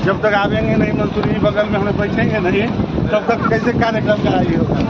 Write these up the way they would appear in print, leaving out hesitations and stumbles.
जब तक आवेंगे नहीं मंसूरी बगल में हमें बैठेंगे नहीं, तब तक कैसे कार्यक्रम का ये होगा।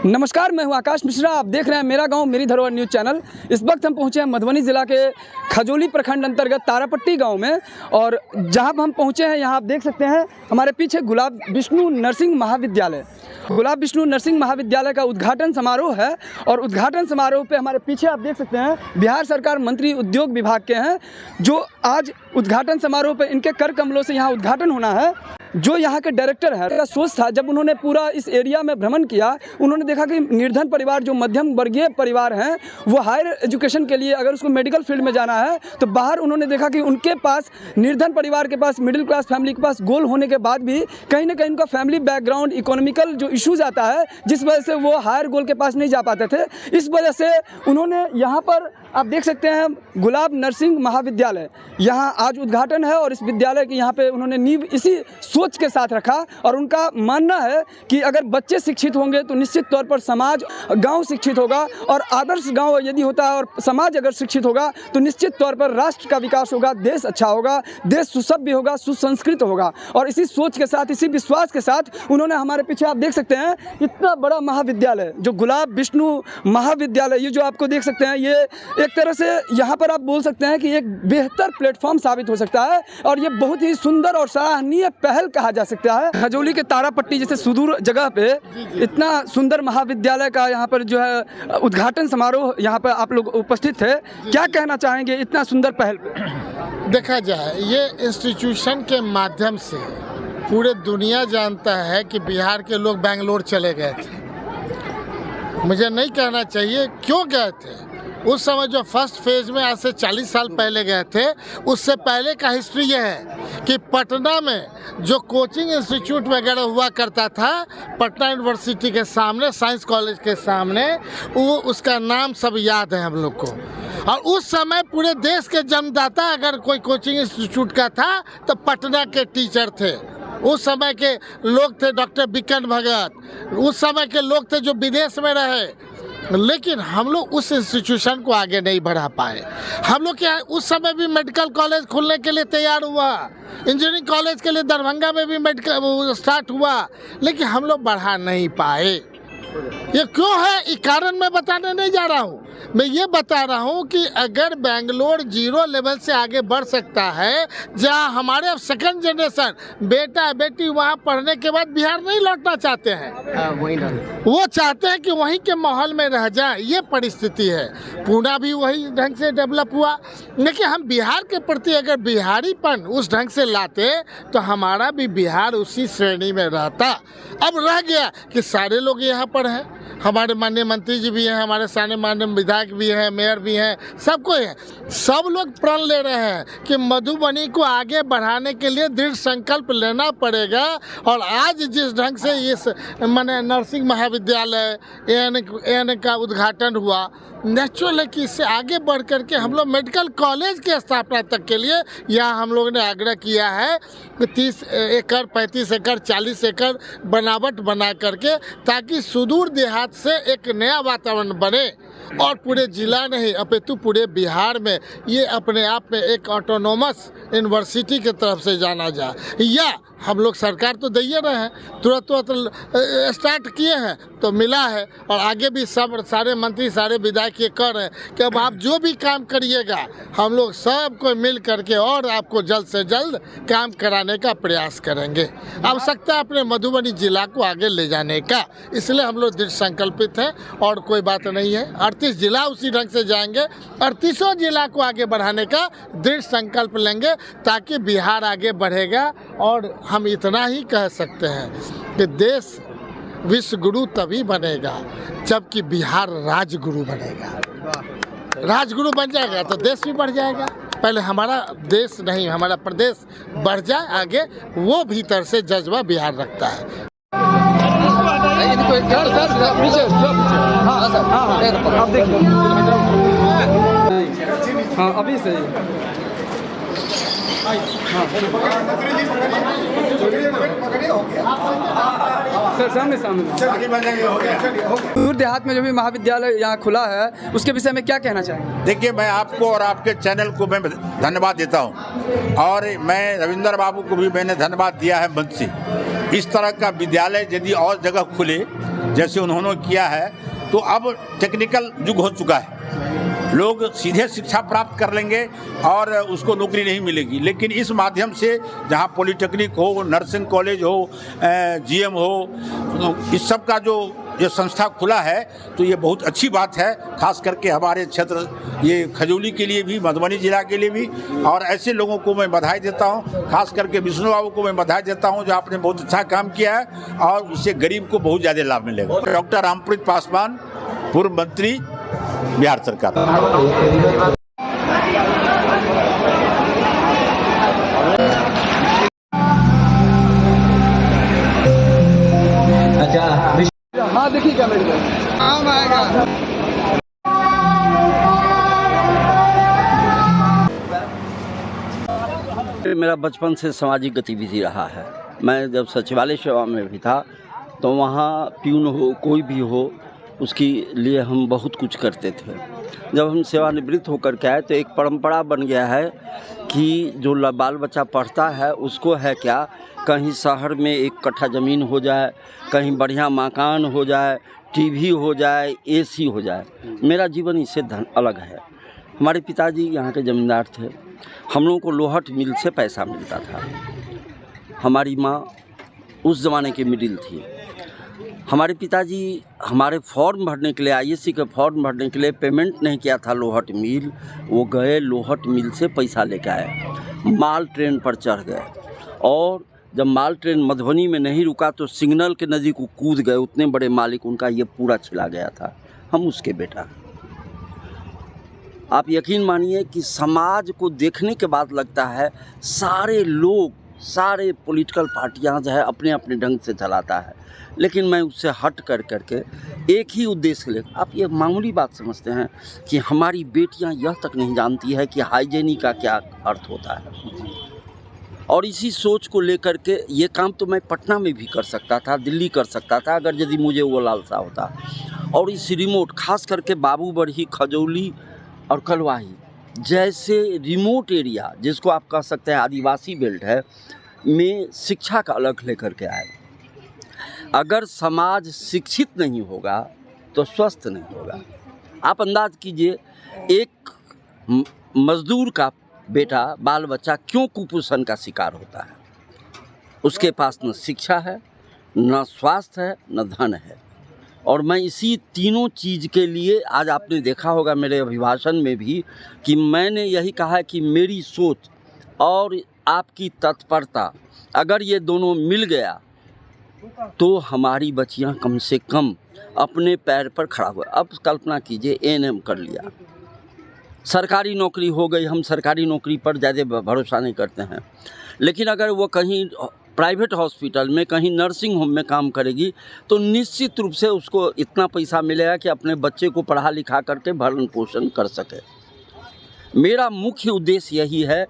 नमस्कार, मैं हूं आकाश मिश्रा। आप देख रहे हैं मेरा गांव मेरी धरोहर न्यूज़ चैनल। इस वक्त हम पहुंचे हैं मधुबनी ज़िला के खजौली प्रखंड अंतर्गत तारापट्टी गांव में, और जहां हम पहुंचे हैं यहाँ आप देख सकते हैं हमारे पीछे गुलाब विष्णु नर्सिंग महाविद्यालय, गुलाब विष्णु नर्सिंग महाविद्यालय का उद्घाटन समारोह है। और उद्घाटन समारोह पे हमारे पीछे आप देख सकते हैं बिहार सरकार मंत्री उद्योग विभाग के हैं, जो आज उद्घाटन समारोह पे इनके कर कमलों से यहाँ उद्घाटन होना है। जो यहाँ के डायरेक्टर है का सोच था, जब उन्होंने पूरा इस एरिया में भ्रमण किया, उन्होंने देखा कि निर्धन परिवार, जो मध्यम वर्गीय परिवार हैं, वो हायर एजुकेशन के लिए अगर उसको मेडिकल फील्ड में जाना है तो बाहर उन्होंने देखा कि उनके पास, निर्धन परिवार के पास, मिडिल क्लास फैमिली के पास गोल होने के बाद भी कहीं ना कहीं उनका फैमिली बैकग्राउंड, इकोनॉमिकल जो इश्यूज आता है, जिस वजह से वो हायर गोल के पास नहीं जा पाते थे। इस वजह से उन्होंने यहाँ पर आप देख सकते हैं गुलाब नर्सिंग महाविद्यालय यहाँ आज उद्घाटन है, और इस विद्यालय की यहाँ पे उन्होंने नींव इसी सोच के साथ रखा। और उनका मानना है कि अगर बच्चे शिक्षित होंगे तो निश्चित तौर पर समाज, गांव शिक्षित होगा, और आदर्श गांव यदि होता है और समाज अगर शिक्षित होगा तो निश्चित तौर पर राष्ट्र का विकास होगा, देश अच्छा होगा, देश सुसभ्य होगा, सुसंस्कृत होगा। और इसी सोच के साथ, इसी विश्वास के साथ उन्होंने हमारे पीछे आप देख सकते हैं इतना बड़ा महाविद्यालय जो गुलाब विष्णु महाविद्यालय, ये जो आपको देख सकते हैं, ये एक तरह से यहाँ पर आप बोल सकते हैं कि एक बेहतर प्लेटफॉर्म साबित हो सकता है, और ये बहुत ही सुंदर और सराहनीय पहल कहा जा सकता है। खजौली के तारापट्टी जैसे सुदूर जगह पे इतना सुंदर महाविद्यालय का यहाँ पर जो है उद्घाटन समारोह, यहाँ पर आप लोग उपस्थित थे, क्या कहना चाहेंगे इतना सुंदर पहल पे? देखा जाए, ये इंस्टीट्यूशन के माध्यम से पूरे दुनिया जानता है कि बिहार के लोग बेंगलोर चले गए थे। मुझे नहीं कहना चाहिए क्यों गए थे। उस समय जो फर्स्ट फेज में आज से 40 साल पहले गए थे, उससे पहले का हिस्ट्री ये है कि पटना में जो कोचिंग इंस्टीट्यूट वगैरह हुआ करता था, पटना यूनिवर्सिटी के सामने, साइंस कॉलेज के सामने, वो उसका नाम सब याद है हम लोग को। और उस समय पूरे देश के जन्मदाता अगर कोई कोचिंग इंस्टीट्यूट का था तो पटना के टीचर थे। उस समय के लोग थे डॉक्टर बिकन भगत, उस समय के लोग थे जो विदेश में रहे। लेकिन हम लोग उस इंस्टीट्यूशन को आगे नहीं बढ़ा पाए। हम लोग क्या, उस समय भी मेडिकल कॉलेज खुलने के लिए तैयार हुआ, इंजीनियरिंग कॉलेज के लिए दरभंगा में भी मेडिकल स्टार्ट हुआ, लेकिन हम लोग बढ़ा नहीं पाए। ये क्यों है, ये कारण मैं बताने नहीं जा रहा हूँ। मैं ये बता रहा हूँ कि अगर बेंगलोर 0 लेवल से आगे बढ़ सकता है, जहाँ हमारे अब सेकंड जनरेशन बेटा बेटी वहाँ पढ़ने के बाद बिहार नहीं लौटना चाहते हैं, वो चाहते हैं कि वहीं के माहौल में रह जाए। ये परिस्थिति है। पुणे भी वही ढंग से डेवलप हुआ, लेकिन हम बिहार के प्रति अगर बिहारीपन उस ढंग से लाते तो हमारा भी बिहार उसी श्रेणी में रहता। अब रह गया कि सारे लोग यहाँ पर हैं, हमारे माननीय मंत्री जी भी हैं, हमारे सारे माननीय विधायक भी हैं, मेयर भी हैं, सबको है। सब लोग प्रण ले रहे हैं कि मधुबनी को आगे बढ़ाने के लिए दृढ़ संकल्प लेना पड़ेगा। और आज जिस ढंग से इस माने नर्सिंग महाविद्यालय एन का उद्घाटन हुआ, नेचुरल है कि इससे आगे बढ़ करके हम लोग मेडिकल कॉलेज की स्थापना तक के लिए यहाँ हम लोगों ने आग्रह किया है कि 30 एकड़, 35 एकड़, 40 एकड़ बनावट बना करके, ताकि सुदूर देहात से एक नया वातावरण बने, और पूरे जिला नहीं अपितु पूरे बिहार में ये अपने आप में एक ऑटोनोमस यूनिवर्सिटी की तरफ से जाना जाए। या हम लोग सरकार तो दे रहे हैं, तुरंत स्टार्ट किए हैं तो मिला है, और आगे भी सब सारे मंत्री, सारे विधायक ये कर रहे हैं कि अब आप जो भी काम करिएगा हम लोग सबको मिल करके और आपको जल्द से जल्द काम कराने का प्रयास करेंगे। आवश्यकता है अपने मधुबनी जिला को आगे ले जाने का, इसलिए हम लोग दृढ़ संकल्पित हैं, और कोई बात नहीं है। 38 जिला उसी ढंग से जाएंगे, 38 जिला को आगे बढ़ाने का दृढ़ संकल्प लेंगे, ताकि बिहार आगे बढ़ेगा। और हम इतना ही कह सकते हैं कि देश विश्व गुरु तभी बनेगा जबकि बिहार राजगुरु बनेगा। राजगुरु बन जाएगा तो देश भी बढ़ जाएगा। पहले हमारा देश नहीं, हमारा प्रदेश बढ़ जाए आगे, वो भीतर से जज्बा बिहार रखता है। हाँ, अभी से सर सामने सामने। दूर देहात में जो भी महाविद्यालय यहाँ खुला है उसके विषय में क्या कहना चाहेंगे? देखिए, मैं आपको और आपके चैनल को मैं धन्यवाद देता हूँ, और मैं रविंदर बाबू को भी मैंने धन्यवाद दिया है मंच से। इस तरह का विद्यालय यदि और जगह खुले जैसे उन्होंने किया है, तो अब टेक्निकल युग हो चुका है, लोग सीधे शिक्षा प्राप्त कर लेंगे और उसको नौकरी नहीं मिलेगी। लेकिन इस माध्यम से जहाँ पॉलिटेक्निक हो, नर्सिंग कॉलेज हो, जीएम हो, तो इस सब का जो संस्था खुला है, तो ये बहुत अच्छी बात है, खास करके हमारे क्षेत्र ये खजौली के लिए भी, मधुबनी जिला के लिए भी। और ऐसे लोगों को मैं बधाई देता हूँ, खास करके विष्णु बाबू को मैं बधाई देता हूँ जो आपने बहुत अच्छा काम किया है और उससे गरीब को बहुत ज़्यादा लाभ मिलेगा। डॉक्टर रामप्रीत पासवान, पूर्व मंत्री, बिहार सरकार। हाँ देखिए क्या मेरे काम आएगा। मेरा बचपन से सामाजिक गतिविधि रहा है। मैं जब सचिवालय सेवा में भी था तो वहाँ प्यून हो, कोई भी हो, उसके लिए हम बहुत कुछ करते थे। जब हम सेवानिवृत्त होकर के आए तो एक परंपरा बन गया है कि जो बाल बच्चा पढ़ता है उसको है क्या, कहीं शहर में 1 कट्ठा ज़मीन हो जाए, कहीं बढ़िया मकान हो जाए, टीवी हो जाए, एसी हो जाए। मेरा जीवन इससे अलग है। हमारे पिताजी यहाँ के ज़मींदार थे, हम लोगों को लोहट मिल से पैसा मिलता था। हमारी माँ उस ज़माने की मिडिल थी। हमारे पिताजी हमारे फॉर्म भरने के लिए, आईएससी के फॉर्म भरने के लिए पेमेंट नहीं किया था लोहट मिल, वो गए लोहट मिल से पैसा लेकर आए, माल ट्रेन पर चढ़ गए, और जब माल ट्रेन मधुबनी में नहीं रुका तो सिग्नल के नज़दीक वो कूद गए। उतने बड़े मालिक, उनका ये पूरा छिला गया था। हम उसके बेटा। आप यकीन मानिए कि समाज को देखने के बाद लगता है सारे लोग, सारे पॉलिटिकल पार्टियां जो है अपने अपने ढंग से चलाता है, लेकिन मैं उससे हट कर करके एक ही उद्देश्य ले। आप ये मामूली बात समझते हैं कि हमारी बेटियां यह तक नहीं जानती है कि हाइजीनिक का क्या अर्थ होता है, और इसी सोच को लेकर के ये काम तो मैं पटना में भी कर सकता था, दिल्ली कर सकता था, अगर यदि मुझे वो लालसा होता। और इस रिमोट, खास करके बाबूबरही, खजौली और कलवाही जैसे रिमोट एरिया, जिसको आप कह सकते हैं आदिवासी बेल्ट है, में शिक्षा का अलग लेकर के आए। अगर समाज शिक्षित नहीं होगा तो स्वस्थ नहीं होगा। आप अंदाज कीजिए, एक मजदूर का बेटा, बाल बच्चा क्यों कुपोषण का शिकार होता है? उसके पास न शिक्षा है, न स्वास्थ्य है, न धन है। और मैं इसी तीनों चीज़ के लिए, आज आपने देखा होगा मेरे अभिभाषण में भी कि मैंने यही कहा है कि मेरी सोच और आपकी तत्परता, अगर ये दोनों मिल गया तो हमारी बच्चियां कम से कम अपने पैर पर खड़ा हुआ। अब कल्पना कीजिए, एएनएम कर लिया, सरकारी नौकरी हो गई। हम सरकारी नौकरी पर ज़्यादा भरोसा नहीं करते हैं, लेकिन अगर वो कहीं प्राइवेट हॉस्पिटल में, कहीं नर्सिंग होम में काम करेगी तो निश्चित रूप से उसको इतना पैसा मिलेगा कि अपने बच्चे को पढ़ा लिखा करके भरण पोषण कर सके। मेरा मुख्य उद्देश्य यही है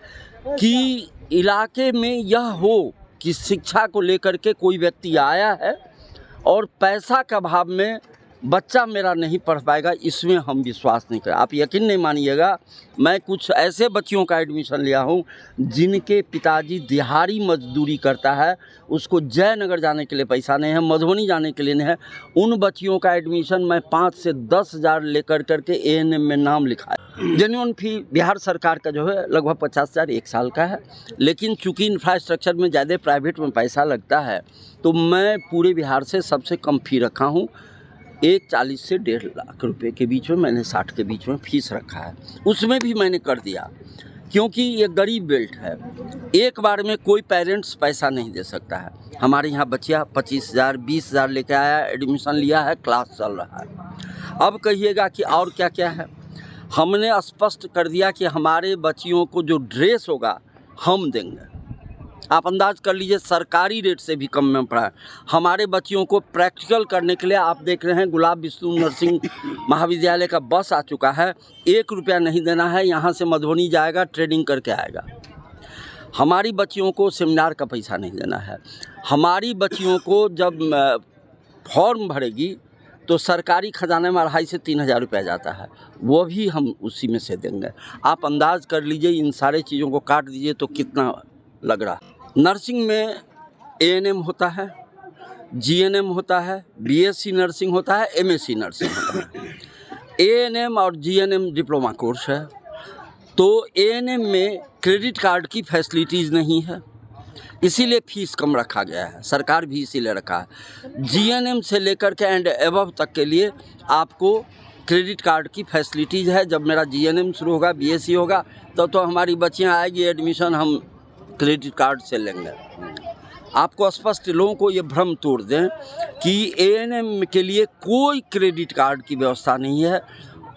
कि इलाके में यह हो कि शिक्षा को लेकर के कोई व्यक्ति आया है और पैसा के अभाव में बच्चा मेरा नहीं पढ़ पाएगा, इसमें हम विश्वास नहीं करें। आप यकीन नहीं मानिएगा, मैं कुछ ऐसे बच्चियों का एडमिशन लिया हूं जिनके पिताजी दिहाड़ी मजदूरी करता है, उसको जयनगर जाने के लिए पैसा नहीं है, मधुबनी जाने के लिए नहीं है। उन बच्चियों का एडमिशन मैं 5 से 10 हज़ार लेकर करके एएनएम में नाम लिखाया। जेन्युइन फी बिहार सरकार का जो है लगभग 50 हज़ार 1 साल का है, लेकिन चूँकि इंफ्रास्ट्रक्चर में ज़्यादा प्राइवेट में पैसा लगता है तो मैं पूरे बिहार से सबसे कम फ़ी रखा हूँ। 40 से 1.5 लाख रुपए के बीच में, मैंने 60 के बीच में फीस रखा है। उसमें भी मैंने कर दिया क्योंकि ये गरीब बेल्ट है, एक बार में कोई पेरेंट्स पैसा नहीं दे सकता है। हमारे यहाँ बच्चियाँ 25 हज़ार 20 हज़ार लेके आया, एडमिशन लिया है, क्लास चल रहा है। अब कहिएगा कि और क्या क्या है। हमने स्पष्ट कर दिया कि हमारे बच्चियों को जो ड्रेस होगा हम देंगे। आप अंदाज कर लीजिए, सरकारी रेट से भी कम में पढ़ाएं। हमारे बच्चियों को प्रैक्टिकल करने के लिए आप देख रहे हैं गुलाब विष्णु नर्सिंग महाविद्यालय का बस आ चुका है। 1 रुपया नहीं देना है, यहाँ से मधुबनी जाएगा, ट्रेनिंग करके आएगा। हमारी बच्चियों को सेमिनार का पैसा नहीं देना है। हमारी बच्चियों को जब फॉर्म भरेगी तो सरकारी खजाने में 2500 से 3000 रुपया जाता है, वो भी हम उसी में से देंगे। आप अंदाज़ कर लीजिए, इन सारे चीज़ों को काट दीजिए तो कितना लग रहा है। नर्सिंग में ANM होता है, GNM होता है, BSc नर्सिंग होता है, MSc नर्सिंग होता है। ANM और GNM डिप्लोमा कोर्स है। तो ANM में क्रेडिट कार्ड की फैसिलिटीज़ नहीं है, इसीलिए फीस कम रखा गया है, सरकार भी इसीलिए रखा है। GNM से लेकर के एंड एबव तक के लिए आपको क्रेडिट कार्ड की फैसिलिटीज़ है। जब मेरा GNM शुरू होगा, BSc होगा, तो हमारी बच्चियां आएगी एडमिशन हम क्रेडिट कार्ड से लेंगे। आपको स्पष्ट लोगों को ये भ्रम तोड़ दें कि ANM के लिए कोई क्रेडिट कार्ड की व्यवस्था नहीं है।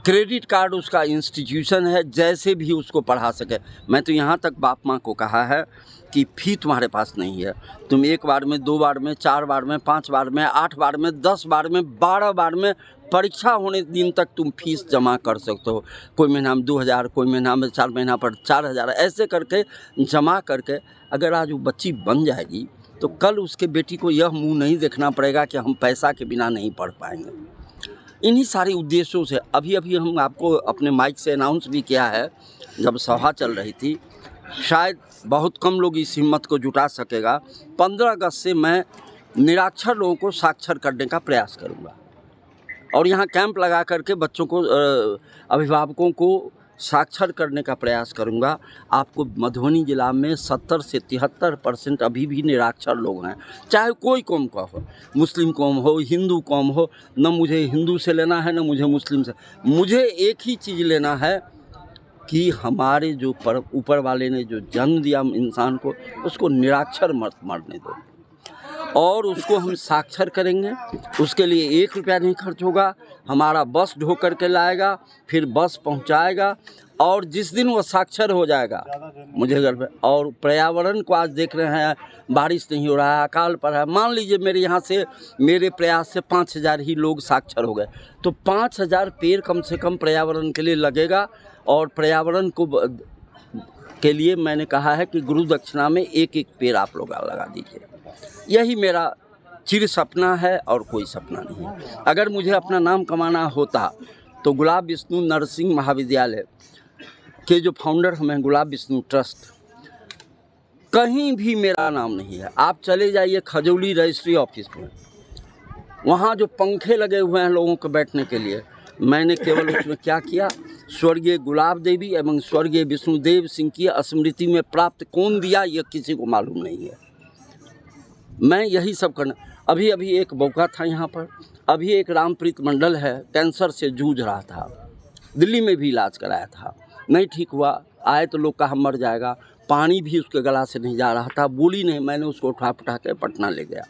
क्रेडिट कार्ड उसका इंस्टीट्यूशन है, जैसे भी उसको पढ़ा सके। मैं तो यहाँ तक बाप माँ को कहा है कि फ़ी तुम्हारे पास नहीं है, तुम 1 बार में, 2 बार में, 4 बार में, 5 बार में, 8 बार में, 10 बार में, 12 बार में, परीक्षा होने दिन तक तुम फीस जमा कर सकते हो। कोई महीना में 2000, कोई महीना में 4 महीना पर 4000, ऐसे करके जमा करके अगर आज वो बच्ची बन जाएगी तो कल उसके बेटी को यह मुंह नहीं देखना पड़ेगा कि हम पैसा के बिना नहीं पढ़ पाएंगे। इन्हीं सारे उद्देश्यों से अभी हम आपको अपने माइक से अनाउंस भी किया है, जब सभा चल रही थी, शायद बहुत कम लोग इस हिम्मत को जुटा सकेगा। 15 अगस्त से मैं निरक्षर लोगों को साक्षर करने का प्रयास करूंगा और यहाँ कैंप लगा करके बच्चों को, अभिभावकों को साक्षर करने का प्रयास करूंगा। आपको मधुबनी ज़िला में 70 से 73% अभी भी निरक्षर लोग हैं, चाहे कोई कौम का हो, मुस्लिम कौम हो, हिंदू कौम हो। न मुझे हिंदू से लेना है, न मुझे मुस्लिम से। मुझे एक ही चीज़ लेना है कि हमारे जो ऊपर वाले ने जो जन्म दिया इंसान को, उसको निरक्षर मत मरने दो और उसको हम साक्षर करेंगे। उसके लिए 1 रुपया नहीं खर्च होगा, हमारा बस ढो करके लाएगा, फिर बस पहुंचाएगा और जिस दिन वो साक्षर हो जाएगा मुझे घर पे। और पर्यावरण को आज देख रहे हैं, बारिश नहीं हो रहा है, अकाल पड़ रहा है। मान लीजिए मेरे यहाँ से, मेरे प्रयास से 5000 ही लोग साक्षर हो गए, तो 5000 पेड़ कम से कम पर्यावरण के लिए लगेगा। और पर्यावरण को के लिए मैंने कहा है कि गुरु दक्षिणा में 1-1 पेड़ आप लोग लगा दीजिए। यही मेरा चिर सपना है और कोई सपना नहीं है। अगर मुझे अपना नाम कमाना होता तो गुलाब विष्णु नर्सिंग महाविद्यालय के जो फाउंडर हैं, गुलाब विष्णु ट्रस्ट, कहीं भी मेरा नाम नहीं है। आप चले जाइए खजौली रजिस्ट्री ऑफिस में, वहाँ जो पंखे लगे हुए हैं लोगों को बैठने के लिए, मैंने केवल उसमें क्या किया, स्वर्गीय गुलाब देवी एवं स्वर्गीय विष्णुदेव सिंह की स्मृति में प्राप्त कौन दिया, यह किसी को मालूम नहीं है। मैं यही सब करना। अभी एक बौका था यहाँ पर, अभी एक रामप्रीत मंडल है, कैंसर से जूझ रहा था, दिल्ली में भी इलाज कराया था, नहीं ठीक हुआ। आए तो लोग कहा मर जाएगा, पानी भी उसके गला से नहीं जा रहा था, बोली नहीं। मैंने उसको उठा के पटना ले गया।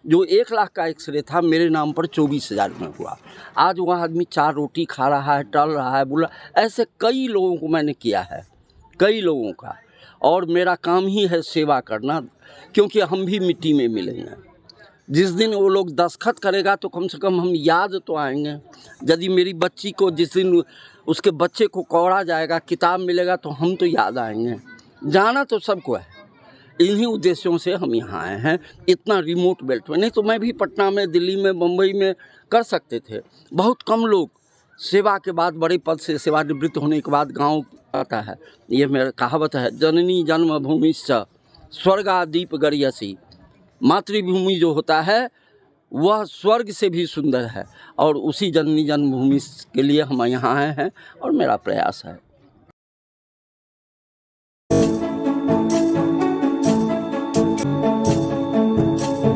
जो 1 लाख का एक्सरे था मेरे नाम पर 24,000 में हुआ। आज वह आदमी 4 रोटी खा रहा है, टल रहा है, बोला। ऐसे कई लोगों को मैंने किया है, कई लोगों का। और मेरा काम ही है सेवा करना, क्योंकि हम भी मिट्टी में मिलेंगे। जिस दिन वो लोग दस्तखत करेगा तो कम से कम हम याद तो आएंगे। यदि मेरी बच्ची को जिस दिन उसके बच्चे को कौड़ा जाएगा, किताब मिलेगा, तो हम तो याद आएंगे। जाना तो सबको है। इन्हीं उद्देश्यों से हम यहाँ आए हैं, इतना रिमोट बेल्ट में। नहीं तो मैं भी पटना में, दिल्ली में, मुंबई में कर सकते थे। बहुत कम लोग सेवा के बाद, बड़े पद से सेवानिवृत्त होने के बाद गांव आता है। ये मेरा कहावत है, जननी जन्मभूमिश्च स्वर्गादीप गरीयसी। मातृभूमि जो होता है वह स्वर्ग से भी सुंदर है, और उसी जननी जन्मभूमि के लिए हम यहाँ आए हैं और मेरा प्रयास है